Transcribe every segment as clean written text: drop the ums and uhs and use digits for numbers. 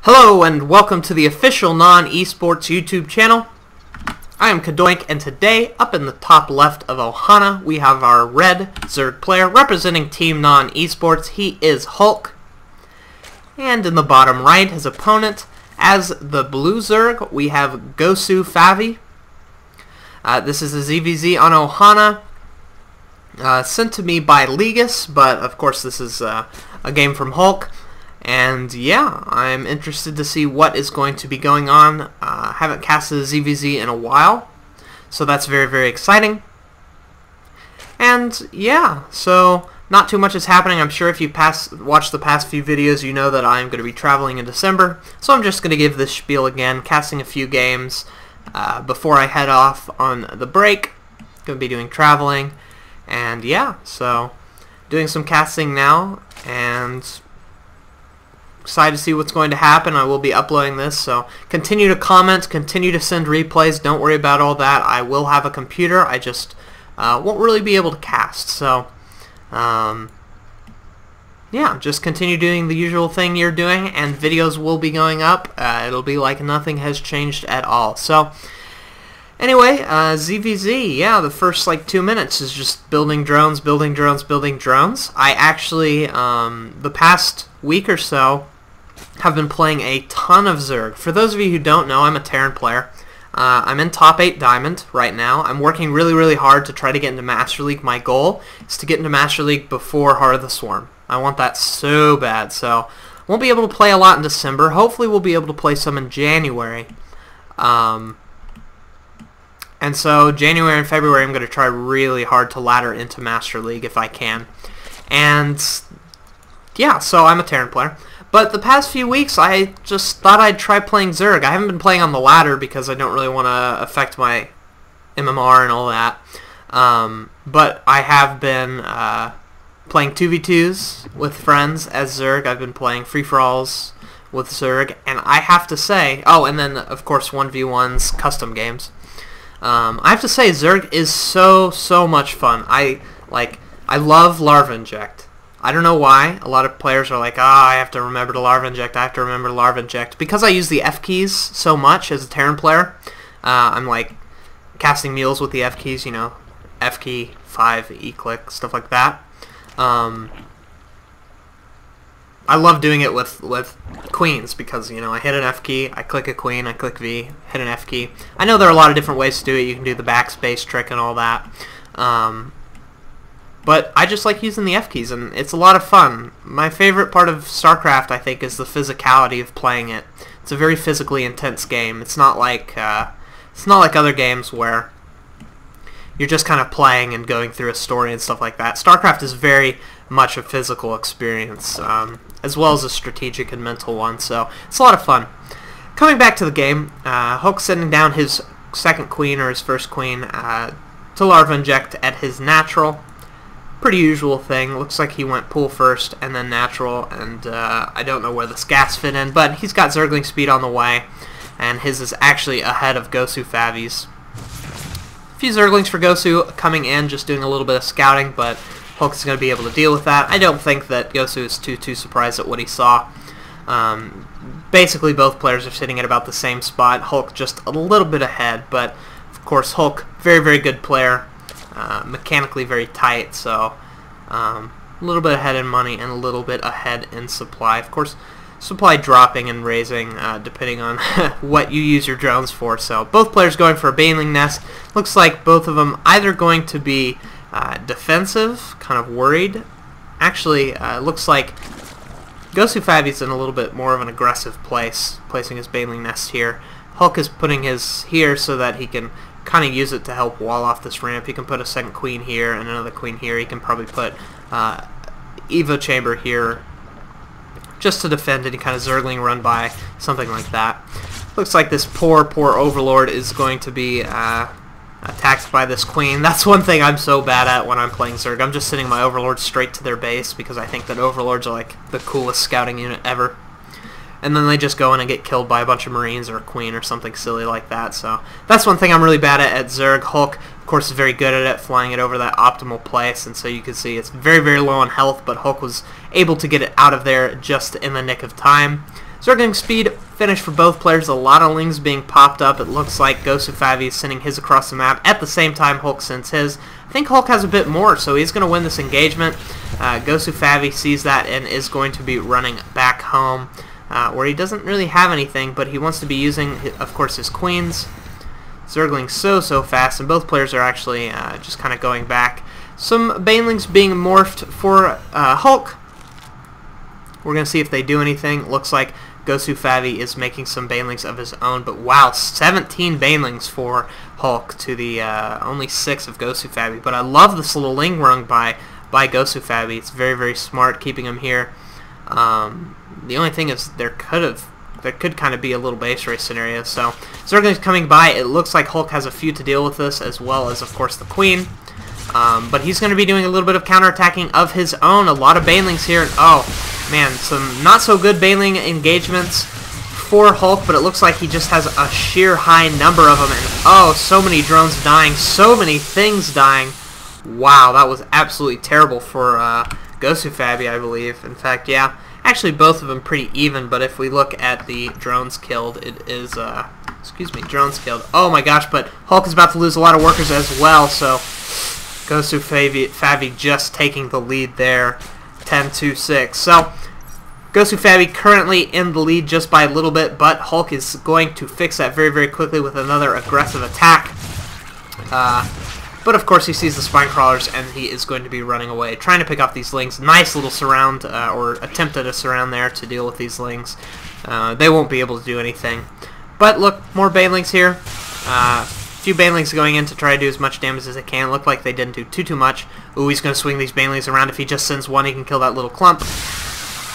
Hello and welcome to the official NoN-eSports YouTube channel. I am Kadoink, and today, up in the top left of Ohana, we have our red Zerg player representing Team NoN-eSports. He is Hulk. And in the bottom right, his opponent, as the blue Zerg, we have GosuFavi. This is a ZvZ on Ohana, sent to me by Legus, but of course this is a game from Hulk. And yeah, I'm interested to see what is going to be going on. I haven't casted a ZvZ in a while, so that's very, very exciting. And yeah, so not too much is happening. I'm sure if you watched the past few videos, you know that I'm going to be traveling in December. So I'm just going to give this spiel again, casting a few games before I head off on the break. Going to be doing traveling, and yeah, so doing some casting now, and excited to see what's going to happen. I will be uploading this, so continue to comment, continue to send replays. Don't worry about all that. I will have a computer. I just won't really be able to cast. So yeah, just continue doing the usual thing you're doing, and videos will be going up. It'll be like nothing has changed at all. So anyway, ZvZ, yeah, the first like 2 minutes is just building drones, building drones, building drones. I actually, the past week or so, have been playing a ton of Zerg. For those of you who don't know, I'm a Terran player. I'm in top 8 Diamond right now. I'm working really, really hard to try to get into Master League. My goal is to get into Master League before Heart of the Swarm. I want that so bad, so won't be able to play a lot in December. Hopefully we'll be able to play some in January. And so January and February I'm going to try really hard to ladder into Master League if I can. And yeah, so I'm a Terran player. But the past few weeks I just thought I'd try playing Zerg. I haven't been playing on the ladder because I don't really want to affect my MMR and all that. But I have been playing 2v2s with friends as Zerg. I've been playing free-for-alls with Zerg. And I have to say, oh, and then of course 1v1s, custom games. I have to say, Zerg is so much fun. I love Larva Inject. I don't know why. A lot of players are like, I have to remember to Larva Inject, I have to remember to Larva Inject. Because I use the F keys so much as a Terran player, I'm like casting mules with the F keys, you know, F key, 5, E-click, stuff like that. I love doing it with queens because, you know, I hit an F key, I click a queen, I click V, hit an F key. I know there are a lot of different ways to do it. You can do the backspace trick and all that. But I just like using the F keys, and it's a lot of fun. My favorite part of StarCraft, I think, is the physicality of playing it. It's a very physically intense game. It's not like other games where you're just kind of playing and going through a story and stuff like that. StarCraft is very much a physical experience, as well as a strategic and mental one, so it's a lot of fun. Coming back to the game, Hulk sending down his second queen, or his first queen, to Larva Inject at his natural. Pretty usual thing. Looks like he went pool first and then natural, and I don't know where this gas fit in, but he's got Zergling speed on the way, and his is actually ahead of GosuFavi's. A few Zerglings for Gosu coming in, just doing a little bit of scouting, but Hulk is going to be able to deal with that. I don't think that Gosu is too surprised at what he saw. Basically, both players are sitting at about the same spot. Hulk just a little bit ahead, but of course Hulk, very, very good player. Mechanically very tight, so a little bit ahead in money and a little bit ahead in supply. Of course, supply dropping and raising depending on what you use your drones for. So both players going for a Baneling Nest. Looks like both of them either going to be defensive, kind of worried. Actually, looks like GosuFavi's in a little bit more of an aggressive place, placing his Baneling Nest here. Hulk is putting his here so that he can kind of use it to help wall off this ramp. He can put a second queen here and another queen here. He can probably put Evo Chamber here just to defend any kind of Zergling run by, something like that. Looks like this poor Overlord is going to be attacked by this queen. That's one thing I'm so bad at when I'm playing Zerg. I'm just sending my Overlords straight to their base because I think that Overlords are like the coolest scouting unit ever. And then they just go in and get killed by a bunch of Marines or a Queen or something silly like that. So that's one thing I'm really bad at Zerg. Hulk, of course, is very good at it, flying it over that optimal place. And so you can see it's very, very low on health, but Hulk was able to get it out of there just in the nick of time. Zergling speed finish for both players. A lot of lings being popped up. It looks like GosuFavi is sending his across the map. At the same time, Hulk sends his. I think Hulk has a bit more, so he's going to win this engagement. GosuFavi sees that and is going to be running back home, where he doesn't really have anything, but he wants to be using, of course, his queens. Zergling's so fast, and both players are actually just kind of going back. Some banelings being morphed for Hulk. We're going to see if they do anything. Looks like GosuFavi is making some banelings of his own, but wow, 17 banelings for Hulk to the only 6 of GosuFavi. But I love this little ling rung by GosuFavi. It's very smart, keeping him here. The only thing is there could kind of be a little base race scenario. So Zergling's coming by. It looks like Hulk has a few to deal with this, as well as, of course, the queen. But he's going to be doing a little bit of counterattacking of his own. A lot of banelings here. Oh, man, some not so good baneling engagements for Hulk, but it looks like he just has a sheer high number of them. And oh, so many drones dying, so many things dying. Wow, that was absolutely terrible for GosuFavi, I believe. In fact, yeah, actually both of them pretty even, but if we look at the drones killed, it is, excuse me, drones killed. Oh my gosh, but Hulk is about to lose a lot of workers as well, so GosuFavi just taking the lead there, 10-6. So GosuFavi currently in the lead just by a little bit, but Hulk is going to fix that very quickly with another aggressive attack. But of course he sees the spine crawlers and he is going to be running away, trying to pick off these lings. Nice little surround, or attempt at a surround there to deal with these lings. They won't be able to do anything. But look, more banelings here. Few banelings going in to try to do as much damage as they can. Look like they didn't do too much. Ooh, he's going to swing these banelings around. If he just sends one, he can kill that little clump.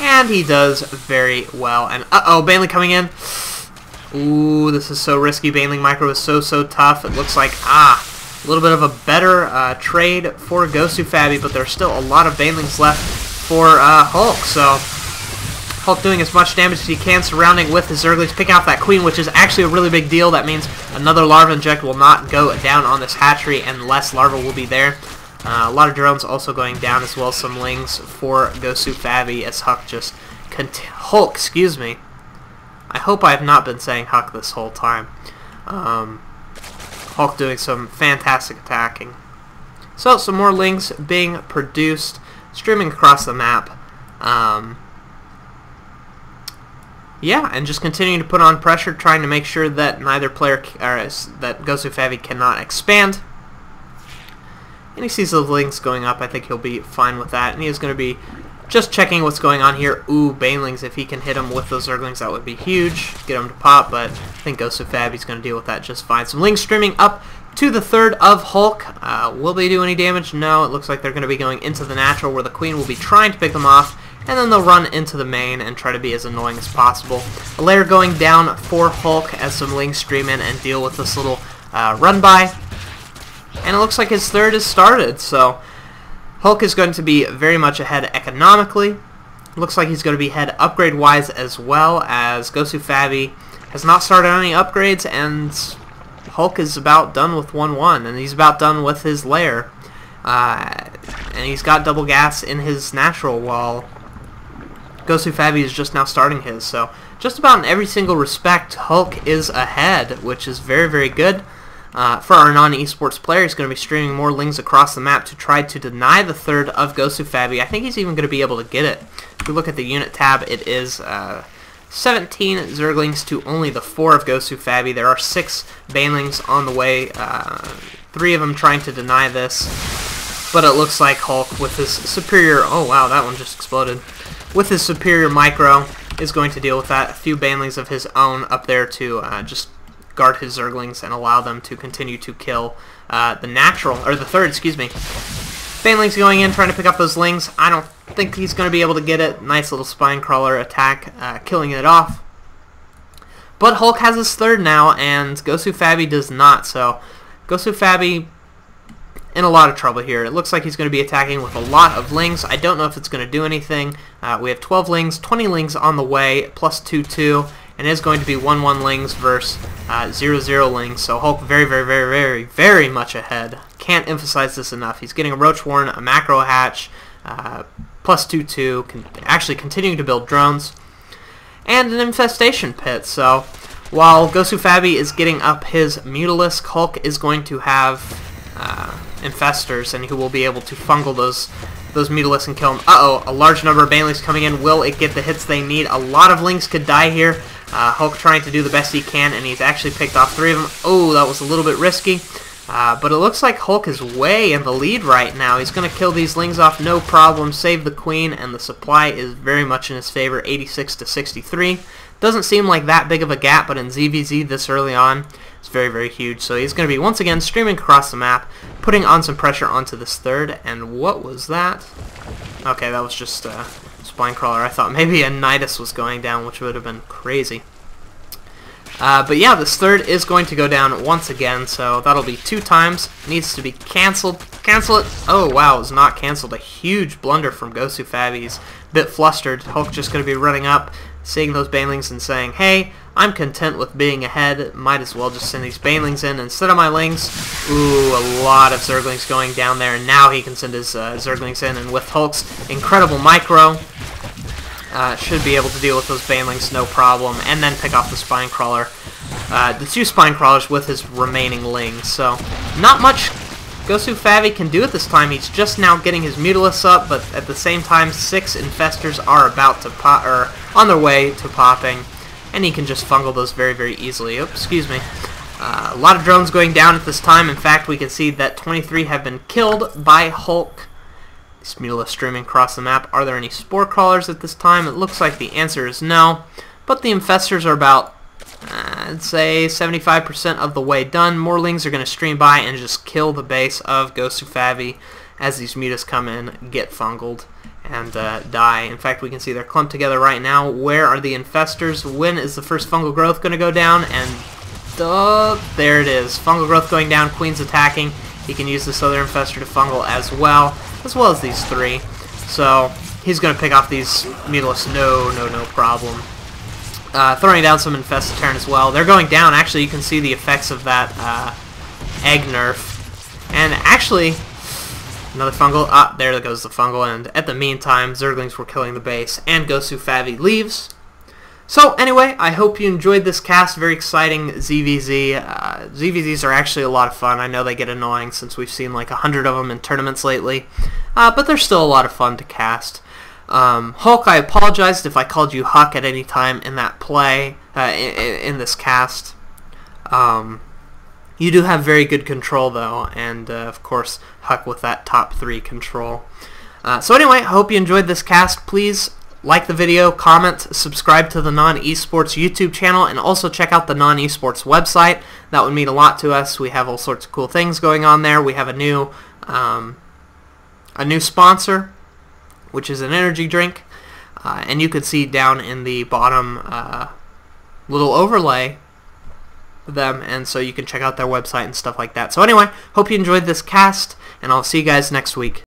And he does very well. And uh-oh, baneling coming in. Ooh, this is so risky. Baneling micro is so tough. It looks like, a little bit of a better trade for GosuFavi, but there's still a lot of banelings left for Hulk. So Hulk doing as much damage as he can, surrounding with his Zerglings, picking off that queen, which is actually a really big deal. That means another larva inject will not go down on this hatchery, and less larva will be there. A lot of drones also going down, as well as some lings for GosuFavi, as Hulk, excuse me. I hope I have not been saying Huck this whole time. Hulk doing some fantastic attacking. So, some more lings being produced, streaming across the map. Yeah, and just continuing to put on pressure, trying to make sure that neither player, that GosuFavi cannot expand. And he sees the lings going up. I think he'll be fine with that. And he is going to be just checking what's going on here. Ooh, banelings, if he can hit him with those Zerglings, that would be huge. Get him to pop, but I think GosuFavi's going to deal with that just fine. Some lings streaming up to the third of Hulk. Will they do any damage? No, it looks like they're going to be going into the natural, where the queen will be trying to pick them off. And then they'll run into the main and try to be as annoying as possible. A layer going down for Hulk as some lings stream in and deal with this little run by. And it looks like his third is started, so Hulk is going to be very much ahead economically. Looks like he's going to be ahead upgrade-wise as well, as GosuFavi has not started any upgrades, and Hulk is about done with 1-1, and he's about done with his lair. And he's got double gas in his natural, while GosuFavi is just now starting his. So just about in every single respect, Hulk is ahead, which is very good. For our non-esports player, he's going to be streaming more lings across the map to try to deny the third of GosuFavi. I think he's even going to be able to get it. If we look at the unit tab, it is 17 Zerglings to only the 4 of GosuFavi. There are 6 banelings on the way, 3 of them trying to deny this. But it looks like Hulk, with his superior... Oh wow, that one just exploded. With his superior micro, is going to deal with that. A few banelings of his own up there to just guard his Zerglings and allow them to continue to kill the natural, or the third, excuse me. Banelings going in, trying to pick up those lings. I don't think he's going to be able to get it. Nice little spine crawler attack, killing it off. But Hulk has his third now, and GosuFavi does not. So GosuFavi in a lot of trouble here. It looks like he's going to be attacking with a lot of lings. I don't know if it's going to do anything. We have 12 lings, 20 lings on the way, plus 2-2. And it is going to be 1-1 lings versus 0-0 lings. So Hulk very much ahead. Can't emphasize this enough. He's getting a Roach Warren, a Macro Hatch, plus 2-2, actually continuing to build drones. and an infestation pit. So while GosuFavi is getting up his Mutalisk, Hulk is going to have infestors, and he will be able to fungal those Mutalisks and kill them. Uh-oh, a large number of Banelings coming in. Will it get the hits they need? A lot of Lings could die here. Hulk trying to do the best he can, and he's actually picked off 3 of them. Oh, that was a little bit risky. But it looks like Hulk is way in the lead right now. He's going to kill these Lings off, no problem, save the Queen, and the supply is very much in his favor, 86 to 63. Doesn't seem like that big of a gap, but in ZvZ this early on, it's very, very huge. So he's going to be, once again, streaming across the map, putting on some pressure onto this third. And what was that? Okay, that was just a spine crawler. I thought maybe a Nidus was going down, which would have been crazy. But yeah, this third is going to go down once again, so that'll be 2 times. Needs to be canceled. Cancel it. Oh, wow, it was not canceled. A huge blunder from GosuFavi. He's a bit flustered. Hulk just going to be running up, seeing those Banelings and saying, hey, I'm content with being ahead. Might as well just send these Banelings in instead of my Lings. Ooh, a lot of Zerglings going down there, and now he can send his Zerglings in, and with Hulk's incredible micro, should be able to deal with those Banelings no problem, and then pick off the Spine Crawler. The 2 Spine Crawlers with his remaining Lings. So, not much GosuFavi can do at this time. He's just now getting his Mutalisks up, but at the same time, 6 Infestors are about to pop, or on their way to popping, and he can just fungal those very, very easily. Oops, excuse me. A lot of drones going down at this time. In fact, we can see that 23 have been killed by Hulk. This Mutalisk streaming across the map. Are there any Spore Crawlers at this time? It looks like the answer is no, but the Infestors are about, I'd say, 75% of the way done. More Lings are going to stream by and just kill the base of GosuFavi as these Mutas come in, get fungaled, and die. In fact, we can see they're clumped together right now. Where are the Infestors? When is the first fungal growth going to go down? And there it is. Fungal growth going down. Queen's attacking. He can use this other Infestor to fungal as well as these 3. So he's going to pick off these Mutalisks no problem. Throwing down some Infestatorn as well. They're going down. Actually, you can see the effects of that egg nerf. And actually, another fungal. Ah, there goes the fungal. And at the meantime, Zerglings were killing the base, and GosuFavi leaves. So anyway, I hope you enjoyed this cast. Very exciting ZvZ. ZvZs are actually a lot of fun. I know they get annoying since we've seen like 100 of them in tournaments lately, but they're still a lot of fun to cast. Hulk, I apologized if I called you Huck at any time in that play, in this cast. You do have very good control though, and of course Huck with that top 3 control. So anyway, I hope you enjoyed this cast. Please like the video, comment, subscribe to the NoN-eSports YouTube channel, and also check out the NoN-eSports website. That would mean a lot to us. We have all sorts of cool things going on there. We have a new sponsor, which is an energy drink, and you can see down in the bottom little overlay them, and so you can check out their website and stuff like that. So anyway, hope you enjoyed this cast, and I'll see you guys next week.